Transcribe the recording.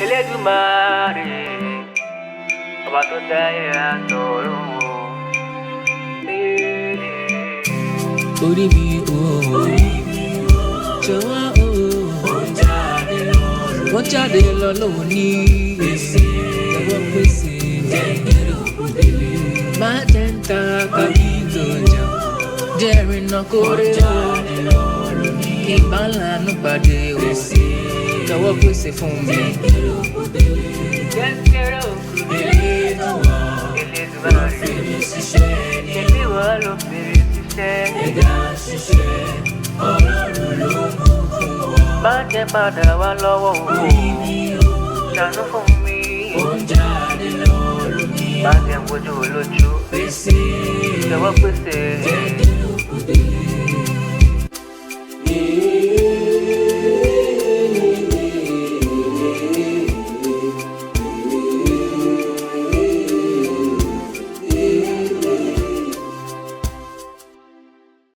Elédùmarè, ọba tó dá ayé àtọ̀run o. Orí mi o, jọ̀wọ́ o, wọ́n jáde lọ lónìí. Jọ̀wọ́ pèsè má jẹ́ ń ta kábí gànjà, jẹ́ ìrìnà kórè o, kí n bá lànà pàdé o. Jọ̀wọ́ pèsè fún mi. Jẹ́kẹ́rẹ́ òkúté, Elédùmarè, ṣebí wọ́n ló fèrè ṣiṣẹ́. Má jẹ́ padà wá lọ́wọ́ o, ṣàánú fún mi. Má jẹ́ wojú olójú, jọ̀wọ́ pèsè.